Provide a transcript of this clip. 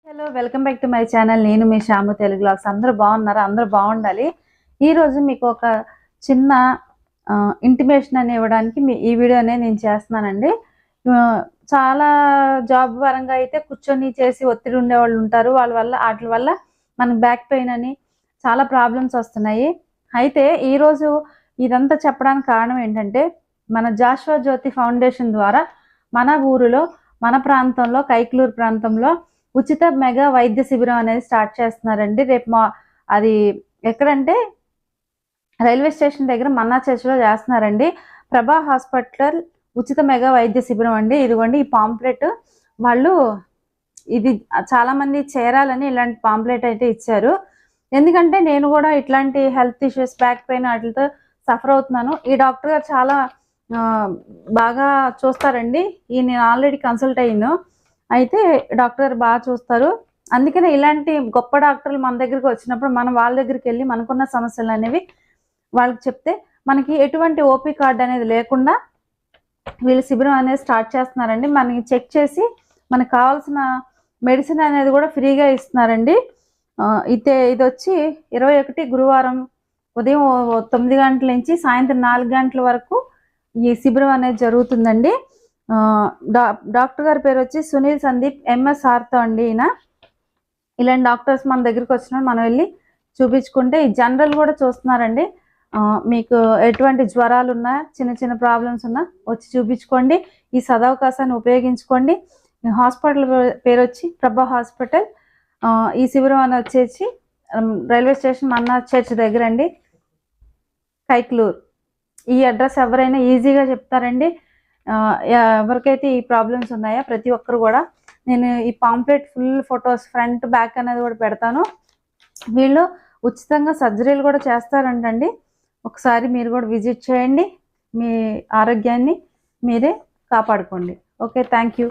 Hello welcome back to my channel. నేను మీ Shyam Telugu vlogs. అందరూ బాగున్నారా? అందరూ బాగుండాలి. ఈరోజు మీకు ఒక చిన్న ఇంటిమేషన్ అని ఇవ్వడానికి ఈ వీడియో అనేది నేను చేస్తున్నానండి. చాలా జాబ్ పరంగా అయితే కూర్చొని చేసి ఒత్తిడి ఉండేవాళ్ళు ఉంటారు. వాటి వల్ల మనకు బ్యాక్ పెయిన్ అని చాలా ప్రాబ్లమ్స్ వస్తున్నాయి. అయితే ఈరోజు ఇదంతా చెప్పడానికి కారణం ఏంటంటే, మన జాషువా జ్యోతి ఫౌండేషన్ ద్వారా మన ఊరిలో, మన ప్రాంతంలో, కైక్లూరు ప్రాంతంలో ఉచిత మెగా వైద్య శిబిరం అనేది స్టార్ట్ చేస్తున్నారండి. రేపు అది ఎక్కడంటే రైల్వే స్టేషన్ దగ్గర మన్నా చర్చ్లో చేస్తున్నారండి. ప్రభా హాస్పిటల్ ఉచిత మెగా వైద్య శిబిరం అండి. ఇదిగోండి ఈ పాంప్లెట్. వాళ్ళు ఇది చాలా మంది చేరాలని ఇలాంటి పాంప్లెట్ అయితే ఇచ్చారు. ఎందుకంటే నేను కూడా ఇట్లాంటి హెల్త్ ఇష్యూస్, బ్యాక్ పెయిన్ వాటితో సఫర్ అవుతున్నాను. ఈ డాక్టర్ గారు చాలా బాగా చూస్తారండి. నేను ఆల్రెడీ కన్సల్ట్ అయ్యాను. అయితే డాక్టర్ గారు బాగా చూస్తారు. అందుకనే ఇలాంటి గొప్ప డాక్టర్లు మన దగ్గరికి వచ్చినప్పుడు మనం వాళ్ళ దగ్గరికి వెళ్ళి మనకున్న సమస్యలు అనేవి వాళ్ళకి చెప్తే మనకి ఎటువంటి ఓపీ కార్డు అనేది లేకుండా వీళ్ళు శిబిరం అనేది స్టార్ట్ చేస్తున్నారండి. మనకి చెక్ చేసి మనకు కావాల్సిన మెడిసిన్ అనేది కూడా ఫ్రీగా ఇస్తున్నారండి. ఇది వచ్చి 21 గురువారం ఉదయం 9 గంటల నుంచి సాయంత్రం 4 గంటల వరకు ఈ శిబిరం అనేది జరుగుతుందండి. డాక్టర్ గారి పేరు వచ్చి సునీల్ సందీప్ ఎంఎస్ఆర్తో అండి. ఇలాంటి డాక్టర్స్ మన దగ్గరికి వచ్చినా మనం వెళ్ళి చూపించుకుంటే ఈ జనరల్ కూడా చూస్తున్నారండి. మీకు ఎటువంటి జ్వరాలు ఉన్నా, చిన్న చిన్న ప్రాబ్లమ్స్ ఉన్నా వచ్చి చూపించుకోండి. ఈ సదవకాశాన్ని ఉపయోగించుకోండి. హాస్పిటల్ పేరు వచ్చి ప్రభా హాస్పిటల్. ఈ శిబిరం అని వచ్చేసి రైల్వే స్టేషన్ మన్నా చర్చ్ దగ్గర అండి, కైక్లూరు. ఈ అడ్రస్ ఎవరైనా ఈజీగా చెప్తారండి. ఎవరికైతే ఈ ప్రాబ్లమ్స్ ఉన్నాయో ప్రతి ఒక్కరు కూడా నేను ఈ pamphlet full photos front back అనేది కూడా పెడతాను. వీళ్ళు ఉచితంగా సర్జరీలు కూడా చేస్తారంటండి. ఒకసారి మీరు కూడా విజిట్ చేయండి. మీ ఆరోగ్యాన్ని మీరే కాపాడుకోండి. Okay, thank you.